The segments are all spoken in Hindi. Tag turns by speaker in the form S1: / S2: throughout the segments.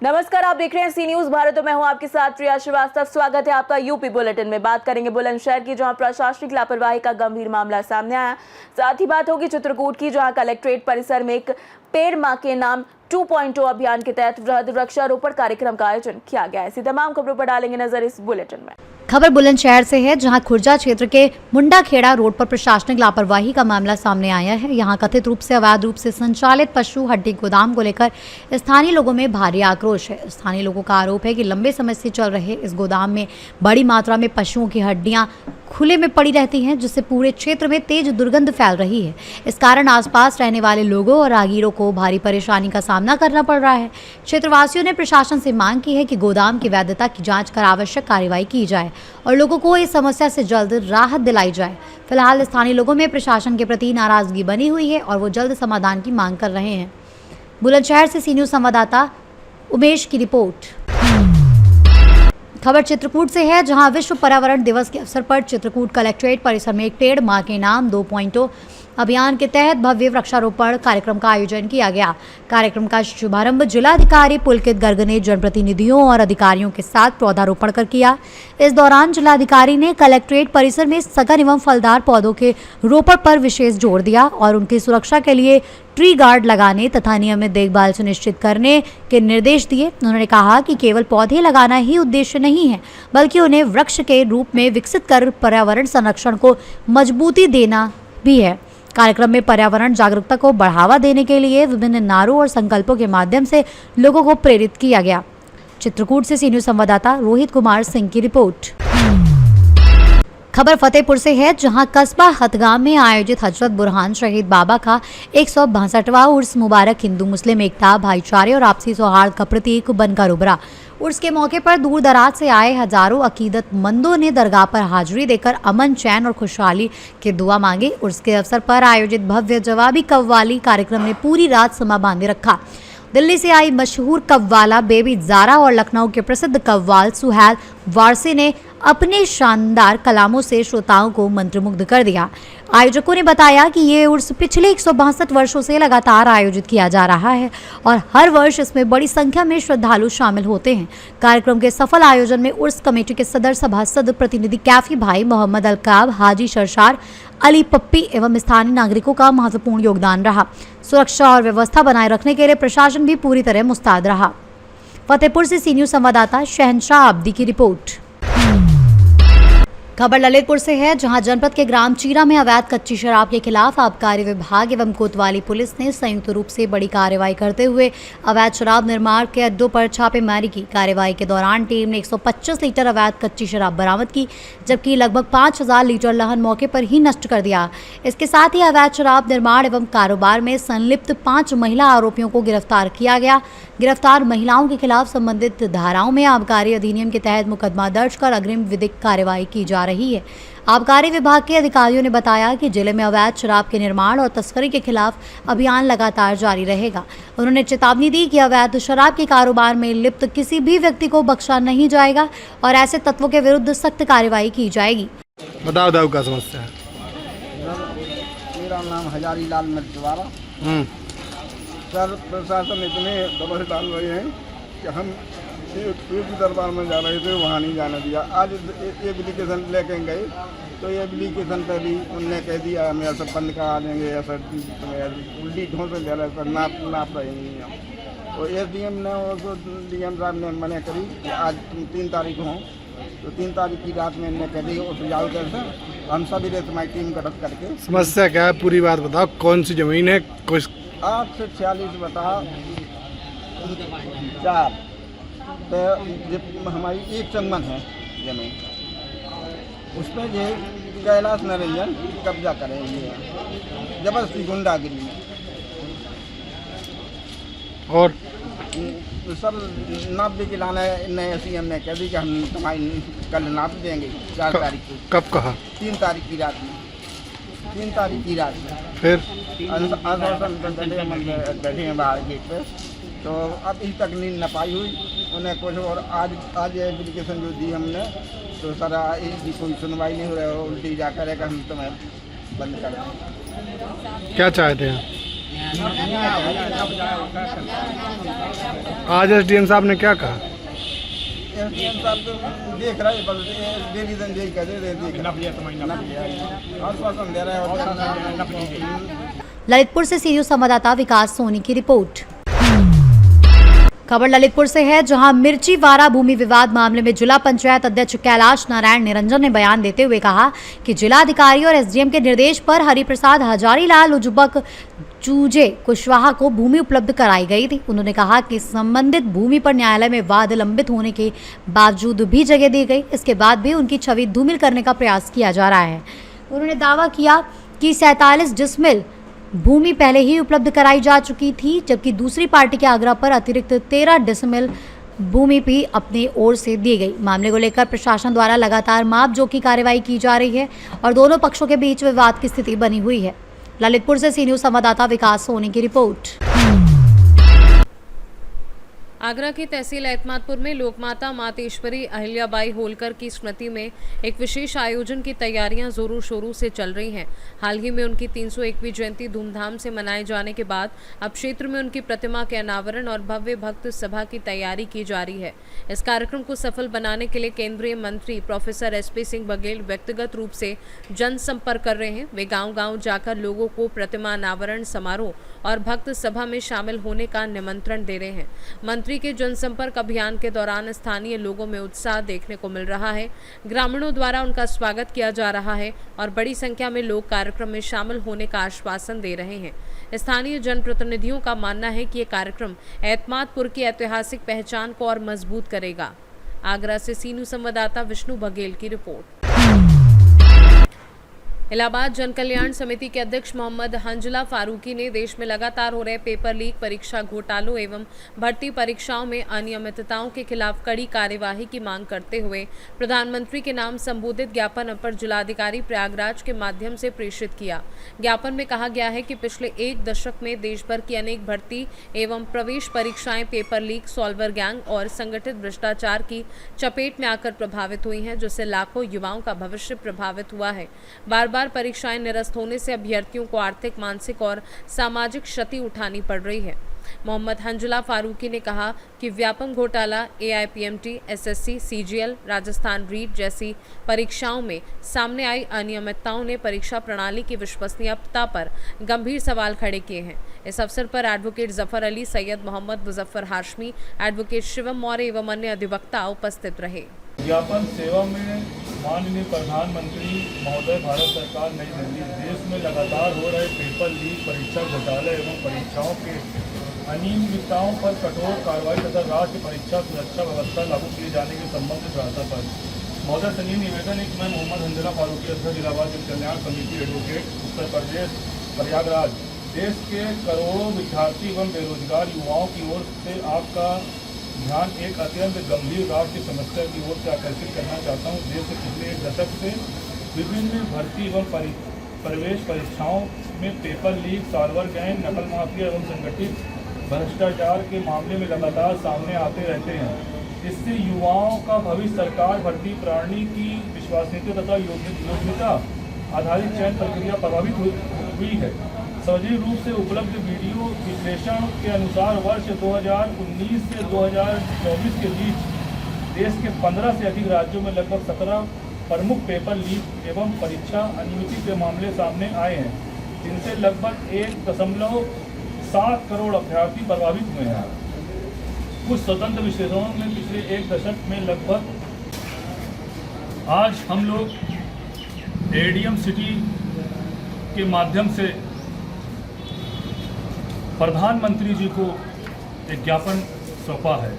S1: नमस्कार, आप देख रहे हैं सी न्यूज भारत और मैं हूं आपके साथ प्रिया श्रीवास्तव। स्वागत है आपका यूपी बुलेटिन में। बात करेंगे बुलंदशहर की, जहां प्रशासनिक लापरवाही का गंभीर मामला सामने आया। साथ ही बात होगी चित्रकूट की, जहां कलेक्ट्रेट परिसर में एक पेड़ मां के नाम 2.0 अभियान के तहत वृहद वृक्षारोपण कार्यक्रम का आयोजन किया गया। ऐसी तमाम खबरों पर डालेंगे नजर इस बुलेटिन में।
S2: खबर बुलंदशहर से है, जहां खुर्जा क्षेत्र के मुंडा खेड़ा रोड पर प्रशासनिक लापरवाही का मामला सामने आया है। यहां कथित रूप से अवैध रूप से संचालित पशु हड्डी गोदाम को लेकर स्थानीय लोगों में भारी आक्रोश है। स्थानीय लोगों का आरोप है कि लंबे समय से चल रहे इस गोदाम में बड़ी मात्रा में पशुओं की हड्डियां खुले में पड़ी रहती हैं, जिससे पूरे क्षेत्र में तेज दुर्गंध फैल रही है। इस कारण आसपास रहने वाले लोगों और राहगीरों को भारी परेशानी का सामना करना पड़ रहा है। क्षेत्रवासियों ने प्रशासन से मांग की है कि गोदाम की वैधता की जांच कर आवश्यक कार्रवाई की जाए और लोगों को इस समस्या से जल्द राहत दिलाई जाए। फिलहाल स्थानीय लोगों में प्रशासन के प्रति नाराजगी बनी हुई है और वो जल्द समाधान की मांग कर रहे हैं। बुलंदशहर से सी न्यूज संवाददाता उमेश की रिपोर्ट। खबर चित्रकूट से है, जहां विश्व पर्यावरण दिवस के अवसर पर चित्रकूट कलेक्ट्रेट परिसर में एक पेड़ मां के नाम 2.0 अभियान के तहत भव्य वृक्षारोपण कार्यक्रम का आयोजन किया गया। कार्यक्रम का शुभारंभ जिलाधिकारी पुलकित गर्ग ने जनप्रतिनिधियों और अधिकारियों के साथ पौधारोपण कर किया। इस दौरान जिलाधिकारी ने कलेक्ट्रेट परिसर में सघन एवं फलदार पौधों के रोपण पर विशेष जोर दिया और उनकी सुरक्षा के लिए ट्री गार्ड लगाने तथा नियमित देखभाल सुनिश्चित करने के निर्देश दिए। उन्होंने कहा कि केवल पौधे लगाना ही उद्देश्य नहीं है, बल्कि उन्हें वृक्ष के रूप में विकसित कर पर्यावरण संरक्षण को मजबूती देना भी है। कार्यक्रम में पर्यावरण जागरूकता को बढ़ावा देने के लिए विभिन्न नारों और संकल्पों के माध्यम से लोगों को प्रेरित किया गया। चित्रकूट से सी न्यूज संवाददाता रोहित कुमार सिंह की रिपोर्ट। खबर फतेहपुर से है, जहां कस्बा हथगाम में आयोजित हजरत बुरहान शहीद बाबा का 162वां उर्स मुबारक हिंदू मुस्लिम एकता, भाईचारे और आपसी सौहार्द का प्रतीक बनकर उभरा। उर्स के मौके पर दूर दराज से आए हजारों अकीदतमंदों ने दरगाह पर हाजिरी देकर अमन, चैन और खुशहाली की दुआ मांगी। उर्स के अवसर पर आयोजित भव्य जवाबी कव्वाली कार्यक्रम ने पूरी रात समा बांधे रखा। दिल्ली से आई मशहूर कव्वाला बेबी ज़ारा और लखनऊ के प्रसिद्ध कव्वाल सुहैल वारसी ने अपने शानदार कलामों से श्रोताओं को मंत्रमुग्ध कर दिया। आयोजकों ने बताया कि ये उर्स पिछले 162 वर्षों से लगातार आयोजित किया जा रहा है और हर वर्ष इसमें बड़ी संख्या में श्रद्धालु शामिल होते हैं। कार्यक्रम के सफल आयोजन में उर्स कमेटी के सदर सभासद प्रतिनिधि कैफी भाई, मोहम्मद अलकाब, हाजी शरशार, अली पप्पी एवं स्थानीय नागरिकों का महत्वपूर्ण योगदान रहा। सुरक्षा और व्यवस्था बनाए रखने के लिए प्रशासन भी पूरी तरह मुस्तैद रहा। फतेहपुर से सी न्यूज संवाददाता शहनशाह अब्दी की रिपोर्ट। खबर ललितपुर से है, जहां जनपद के ग्राम चीरा में अवैध कच्ची शराब के खिलाफ आबकारी विभाग एवं कोतवाली पुलिस ने संयुक्त रूप से बड़ी कार्रवाई करते हुए अवैध शराब निर्माण के अड्डों पर छापेमारी की। कार्रवाई के दौरान टीम ने 125 लीटर अवैध कच्ची शराब बरामद की, जबकि लगभग 5000 लीटर लहन मौके पर ही नष्ट कर दिया। इसके साथ ही अवैध शराब निर्माण एवं कारोबार में संलिप्त 5 महिला आरोपियों को गिरफ्तार किया गया। गिरफ्तार महिलाओं के खिलाफ संबंधित धाराओं में आबकारी अधिनियम के तहत मुकदमा दर्ज कर अग्रिम विधिक कार्रवाई की जा रही है। आबकारी विभाग के अधिकारियों ने बताया कि जिले में अवैध शराब के निर्माण और तस्करी के खिलाफ अभियान लगातार जारी रहेगा। उन्होंने चेतावनी दी कि अवैध शराब के कारोबार में लिप्त किसी भी व्यक्ति को बख्शा नहीं जाएगा और ऐसे तत्वों के विरुद्ध सख्त कार्रवाई की जाएगी।
S3: बताओ दाऊ का समस्या है।
S4: मेरा नाम हजारी लाल मिर्चवाला। सर, प्रशासन इतने दबाव डाल रहे हैं कि हम एक दरबार में जा रहे थे, वहाँ नहीं जाने दिया। आज एप्लीकेशन लेके गए तो एप्लीकेशन पर भी उनने कह दिया हमें ऐसा बंद करा देंगे, ऐसा उल्टी ढों से ले रहे, नाप रहे हैं हम। तो एसडीएम ने और डीएम साहब ने मना करी कि आज 3 तारीख हो, तो 3 तारीख की रात में इन्हें कह दी और सुझाव कर हम सभी रेत माई टीम गठित करके।
S3: समस्या क्या है, पूरी बात बताओ। कौन सी जमीन है? कुछ
S4: 8 से 46 बता 4 तो हमारी एक चंगमन है जमीन, उस पर ये कैलाश नरेंजन कब्जा करेंगे जबरदस्ती गुंडागिरी में।
S3: और
S4: सब नाप भी खिलाना है। नए सीएम ने कह दी कि हम तुम्हारी कल नाप देंगे 4 तारीख को।
S3: कब कहा?
S4: 3 तारीख की रात में। 3 तारीख की रात में
S3: फिर
S4: बैठे हैं बाहर गेट पे, तो अब इस तक नींद न पाई हुई उन्हें कुछ। और आज एप्लीकेशन जो दी हमने तो सर इसकी कोई सुनवाई नहीं हो रहा है, उल्टी जा करेगा हम तुम्हें बंद कर दें।
S3: क्या चाहते हैं आज एसडीएम साहब ने क्या कहा?
S4: एसडीएम साहब तो देख रहे हैं, बस डिवीजन यही कर रहे हैं, आश्वासन दे रहे हैं।
S2: ललितपुर से सीनियर संवाददाता विकास सोनी की रिपोर्ट। खबर ललितपुर से है, जहां मिर्ची वारा भूमि विवाद मामले में जिला पंचायत अध्यक्ष कैलाश नारायण निरंजन ने बयान देते हुए कहा कि जिलाधिकारी और एसडीएम के निर्देश पर हरिप्रसाद हजारीलाल उजुबक चूजे कुशवाहा को भूमि उपलब्ध कराई गई थी। उन्होंने कहा कि संबंधित भूमि पर न्यायालय में वाद लंबित होने के बावजूद भी जगह दी गई, इसके बाद भी उनकी छवि धूमिल करने का प्रयास किया जा रहा है। उन्होंने दावा किया कि 47 डिसमिल भूमि पहले ही उपलब्ध कराई जा चुकी थी, जबकि दूसरी पार्टी के आग्रह पर अतिरिक्त 13 डिसमिल भूमि भी अपनी ओर से दी गई। मामले को लेकर प्रशासन द्वारा लगातार मापजोख की कार्रवाई की जा रही है और दोनों पक्षों के बीच विवाद की स्थिति बनी हुई है। ललितपुर से सीनियर संवाददाता विकास सोनी की रिपोर्ट।
S5: आगरा की तहसील एतमादपुर में लोकमाता मातेश्वरी अहिल्याबाई होलकर की स्मृति में एक विशेष आयोजन की तैयारियां जोरों शोरों से चल रही हैं। हाल ही में उनकी 301वीं जयंती धूमधाम से मनाए जाने के बाद अब क्षेत्र में उनकी प्रतिमा के अनावरण और भव्य भक्त सभा की तैयारी की जा रही है। इस कार्यक्रम को सफल बनाने के लिए केंद्रीय मंत्री प्रोफेसर एसपी सिंह बघेल व्यक्तिगत रूप से जनसंपर्क कर रहे हैं। वे गाँव-गाँव जाकर लोगों को प्रतिमा अनावरण समारोह और भक्त सभा में शामिल होने का निमंत्रण दे रहे हैं। मंत्री के जनसंपर्क अभियान के दौरान स्थानीय लोगों में उत्साह देखने को मिल रहा है। ग्रामीणों द्वारा उनका स्वागत किया जा रहा है और बड़ी संख्या में लोग कार्यक्रम में शामिल होने का आश्वासन दे रहे हैं। स्थानीय जनप्रतिनिधियों का मानना है कि ये कार्यक्रम एतमादपुर की ऐतिहासिक पहचान को और मजबूत करेगा। आगरा से सीनू संवाददाता विष्णु बघेल की रिपोर्ट। इलाहाबाद जन कल्याण समिति के अध्यक्ष मोहम्मद हंजुला फारूकी ने देश में लगातार हो रहे पेपर लीक, परीक्षा घोटालों एवं भर्ती परीक्षाओं में अनियमितताओं के खिलाफ कड़ी कार्यवाही की मांग करते हुए प्रधानमंत्री के नाम संबोधित ज्ञापन अपर जिलाधिकारी प्रयागराज के माध्यम से प्रेषित किया। ज्ञापन में कहा गया है कि पिछले एक दशक में देश भर की अनेक भर्ती एवं प्रवेश परीक्षाएं पेपर लीक, सॉल्वर गैंग और संगठित भ्रष्टाचार की चपेट में आकर प्रभावित हुई हैं, जिससे लाखों युवाओं का भविष्य प्रभावित हुआ है। बार परीक्षाएं निरस्त होने से अभ्यर्थियों को आर्थिक, मानसिक और सामाजिक क्षति उठानी पड़ रही है। मोहम्मद हंजुला फारूकी ने कहा कि व्यापम घोटाला, AIPMT, SSC, CGL, Rajasthan REET जैसी परीक्षाओं में सामने आई अनियमितताओं ने परीक्षा प्रणाली की विश्वसनीयता पर गंभीर सवाल खड़े किए हैं। इस अवसर पर एडवोकेट जफर अली, सैयद मोहम्मद मुजफ्फर हाशमी, एडवोकेट शिवम मौर्य एवं अन्य अधिवक्ता उपस्थित रहे।
S6: ज्ञापन सेवा में माननीय प्रधानमंत्री महोदय भारत सरकार नई दिल्ली देश में लगातार हो रहे पेपर लीक, परीक्षा घोटाले एवं परीक्षाओं के अनियमितताओं पर कठोर कार्रवाई तथा राष्ट्रीय परीक्षा सुरक्षा व्यवस्था लागू किए जाने के संबंध वार्ता पर महोदय से निवेदन है कि मैं मोहम्मद हंजुला फारूकी, अध्यक्ष इलाहाबाद जन कल्याण समिति, एडवोकेट, उत्तर प्रदेश, प्रयागराज, देश के करोड़ों विद्यार्थी एवं बेरोजगार युवाओं की ओर से आपका ध्यान एक अत्यंत गंभीर राष्ट्रीय समस्या की ओर से आकर्षित करना चाहता हूँ। देश के पिछले एक दशक से विभिन्न भर्ती एवं प्रवेश परीक्षाओं में पेपर लीक, सॉल्वर गैंग, नकल माफिया एवं संगठित भ्रष्टाचार के मामले में लगातार सामने आते रहते हैं। इससे युवाओं का भविष्य, सरकार भर्ती प्रणाली की विश्वसनीयता तथा योग्यता आधारित चयन प्रक्रिया प्रभावित हुई है। सार्वजनिक रूप से उपलब्ध वीडियो विश्लेषण के अनुसार वर्ष 2019 से 2024 के बीच देश के 15 से अधिक राज्यों में लगभग 17 प्रमुख पेपर लीक एवं परीक्षा अनियमितता के मामले सामने आए हैं, जिनसे लगभग 1.7 करोड़ अभ्यर्थी प्रभावित हुए हैं। कुछ स्वतंत्र विश्लेषणों में पिछले एक दशक में लगभग आज हम लोग ADM सिटी के माध्यम से प्रधानमंत्री जी को एक ज्ञापन सौंपा है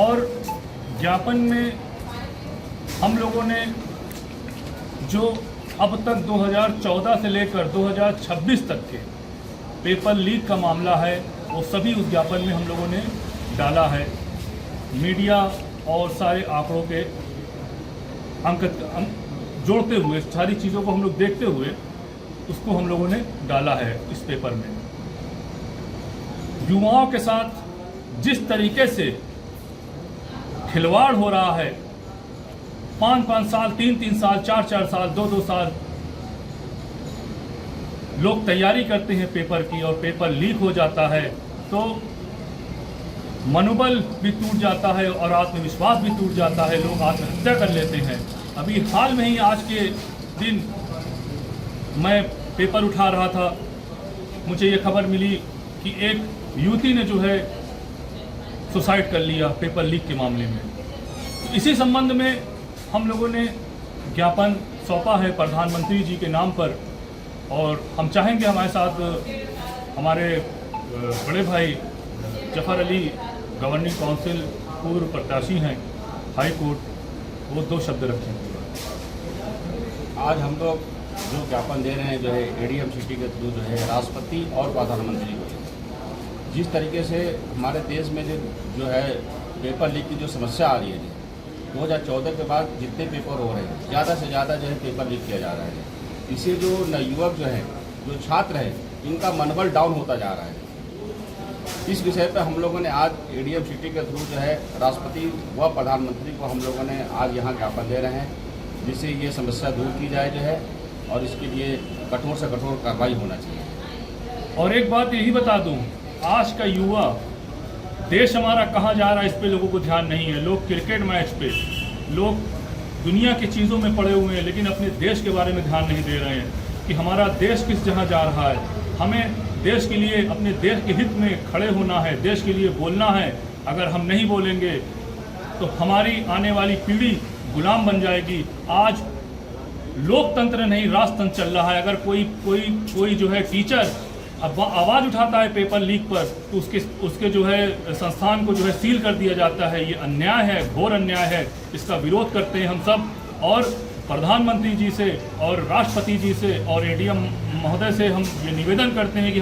S6: और ज्ञापन में हम लोगों ने जो अब तक 2014 से लेकर 2026 तक के पेपर लीक का मामला है वो सभी उस ज्ञापन में हम लोगों ने डाला है। मीडिया और सारे आंकड़ों के अंक जोड़ते हुए, सारी चीज़ों को हम लोग देखते हुए उसको हम लोगों ने डाला है इस पेपर में। युवाओं के साथ जिस तरीके से खिलवाड़ हो रहा है 5-5 साल, 3-3 साल, 4-4 साल, 2-2 साल लोग तैयारी करते हैं पेपर की और पेपर लीक हो जाता है तो मनोबल भी टूट जाता है और आत्मविश्वास भी टूट जाता है, लोग आत्महत्या कर लेते हैं। अभी हाल में ही आज के दिन मैं पेपर उठा रहा था, मुझे ये खबर मिली कि एक युवती ने जो है सुसाइड कर लिया पेपर लीक के मामले में। तो इसी संबंध में हम लोगों ने ज्ञापन सौंपा है प्रधानमंत्री जी के नाम पर और हम चाहेंगे हमारे साथ हमारे बड़े भाई जफर अली गवर्निंग काउंसिल पूर्व प्रत्याशी हैं हाई कोर्ट, वो 2 शब्द रखेंगे।
S7: आज हम लोग जो ज्ञापन दे रहे हैं जो है एडीएम सिटी के थ्रू जो है राष्ट्रपति और प्रधानमंत्री को, जिस तरीके से हमारे देश में जो है पेपर लीक की जो समस्या आ रही है 2014 के बाद जितने पेपर हो रहे हैं ज़्यादा से ज़्यादा जो है पेपर लीक किया जा रहा है। इससे जो नवयुवक जो है जो छात्र हैं इनका मनोबल डाउन होता जा रहा है। इस विषय पर हम लोगों ने आज एडीएम सिटी के थ्रू जो है राष्ट्रपति व प्रधानमंत्री को हम लोगों ने आज यहाँ ज्ञापन दे रहे हैं जिससे ये समस्या दूर की जाए जो है और इसके लिए कठोर से कठोर कार्रवाई होना चाहिए।
S6: और एक बात यही बता दूं, आज का युवा देश हमारा कहाँ जा रहा है इस पे लोगों को ध्यान नहीं है। लोग क्रिकेट मैच पे, लोग दुनिया की चीज़ों में पड़े हुए हैं लेकिन अपने देश के बारे में ध्यान नहीं दे रहे हैं कि हमारा देश किस जगह जा रहा है। हमें देश के लिए, अपने देश के हित में खड़े होना है, देश के लिए बोलना है। अगर हम नहीं बोलेंगे तो हमारी आने वाली पीढ़ी गुलाम बन जाएगी। आज लोकतंत्र नहीं राजतंत्र चल रहा है। अगर कोई जो है टीचर अब आवाज़ उठाता है पेपर लीक पर तो उसके जो है संस्थान को जो है सील कर दिया जाता है। ये अन्याय है, घोर अन्याय है। इसका विरोध करते हैं हम सब और प्रधानमंत्री जी से और राष्ट्रपति जी से और एडीएम महोदय से हम ये निवेदन करते हैं कि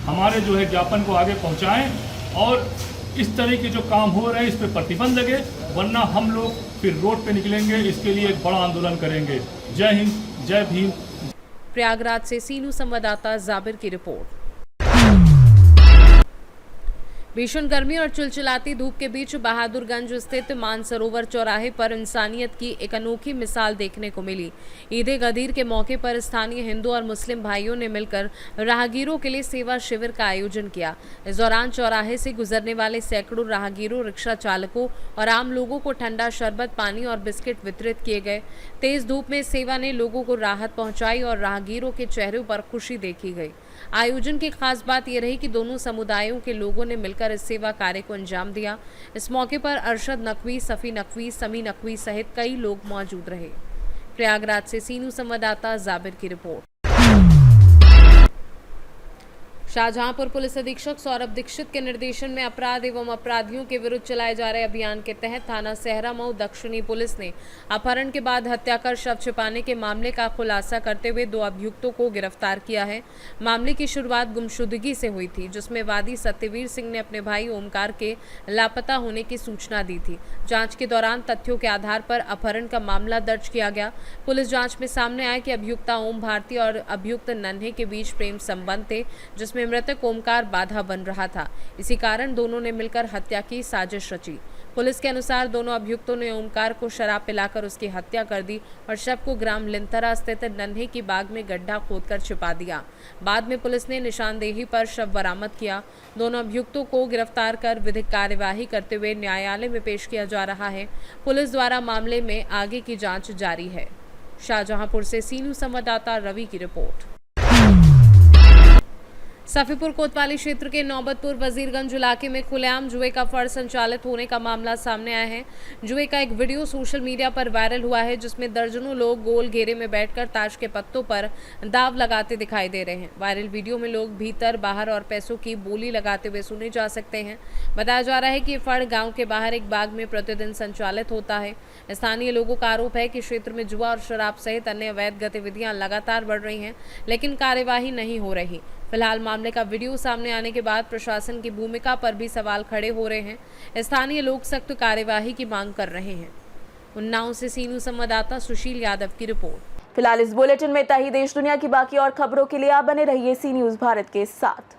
S6: हमारे जो है ज्ञापन को आगे पहुंचाएं और इस तरह के जो काम हो रहे हैं इस पर प्रतिबंध लगे, वरना हम लोग फिर रोड पे निकलेंगे, इसके लिए एक बड़ा आंदोलन करेंगे। जय हिंद, जय भीम।
S5: प्रयागराज से सीनू संवाददाता जाबिर की रिपोर्ट। भीषण गर्मी और चिलचिलाती धूप के बीच बहादुरगंज स्थित मानसरोवर चौराहे पर इंसानियत की एक अनोखी मिसाल देखने को मिली। ईद-ए-गदीर के मौके पर स्थानीय हिंदू और मुस्लिम भाइयों ने मिलकर राहगीरों के लिए सेवा शिविर का आयोजन किया। इस दौरान चौराहे से गुजरने वाले सैकड़ों राहगीरों, रिक्शा चालकों और आम लोगों को ठंडा शरबत, पानी और बिस्किट वितरित किए गए। तेज धूप में सेवा ने लोगों को राहत पहुंचाई और राहगीरों के चेहरों पर खुशी देखी गई। आयोजन की खास बात यह रही कि दोनों समुदायों के लोगों ने मिलकर इस सेवा कार्य को अंजाम दिया। इस मौके पर अरशद नकवी, सफ़ी नकवी, समी नकवी सहित कई लोग मौजूद रहे। प्रयागराज से सीनू संवाददाता जाबिर की रिपोर्ट। शाहजहांपुर पुलिस अधीक्षक सौरभ दीक्षित के निर्देशन में अपराध एवं अपराधियों के विरुद्ध चलाए जा रहे अभियान के तहत थाना सहरा मऊ दक्षिणी पुलिस ने अपहरण के बाद हत्या कर शव छिपाने के मामले का खुलासा करते हुए 2 अभियुक्तों को गिरफ्तार किया है। मामले की शुरुआत गुमशुदगी से हुई थी, जिसमें वादी सत्यवीर सिंह ने अपने भाई ओमकार के लापता होने की सूचना दी थी। जांच के दौरान तथ्यों के आधार पर अपहरण का मामला दर्ज किया गया। पुलिस जांच में सामने आया कि अभियुक्ता ओम भारती और अभियुक्त नन्हे के बीच प्रेम संबंध थे, जिसमें मृतक ओमकार बाधा बन रहा था। इसी कारण दोनों ने मिलकर हत्या की साजिश रची। पुलिस के अनुसार दोनों अभियुक्तों ने ओमकार को शराब पिलाकर उसकी हत्या कर दी और शव को ग्राम लिंतरा स्थित नन्हे की बाग में गड्ढा खोदकर छिपा दिया। बाद में पुलिस ने निशानदेही पर शव बरामद किया। दोनों अभियुक्तों को गिरफ्तार कर विधिक कार्यवाही करते हुए न्यायालय में पेश किया जा रहा है। पुलिस द्वारा मामले में आगे की जाँच जारी है। शाहजहांपुर से सीनू संवाददाता रवि की रिपोर्ट। सफीपुर कोतवाली क्षेत्र के नौबतपुर वजीरगंज इलाके में खुलेआम जुए का फड़ संचालित होने का मामला सामने आया है। जुए का एक वीडियो सोशल मीडिया पर वायरल हुआ है, जिसमें दर्जनों लोग गोल घेरे में बैठकर ताश के पत्तों पर दाव लगाते दिखाई दे रहे हैं। वायरल वीडियो में लोग भीतर बाहर और पैसों की बोली लगाते हुए सुने जा सकते हैं। बताया जा रहा है कि ये फड़ गाँव के बाहर एक बाग में प्रतिदिन संचालित होता है। स्थानीय लोगों का आरोप है कि क्षेत्र में जुआ और शराब सहित अन्य अवैध गतिविधियां लगातार बढ़ रही हैं, लेकिन कार्यवाही नहीं हो रही। फिलहाल मामले का वीडियो सामने आने के बाद प्रशासन की भूमिका पर भी सवाल खड़े हो रहे हैं। स्थानीय लोग सख्त कार्यवाही की मांग कर रहे हैं। उन्नाव से सीनू संवाददाता सुशील यादव की रिपोर्ट।
S1: फिलहाल इस बुलेटिन में इतना ही। देश दुनिया की बाकी और खबरों के लिए आप बने रहिए सी न्यूज़ भारत के साथ।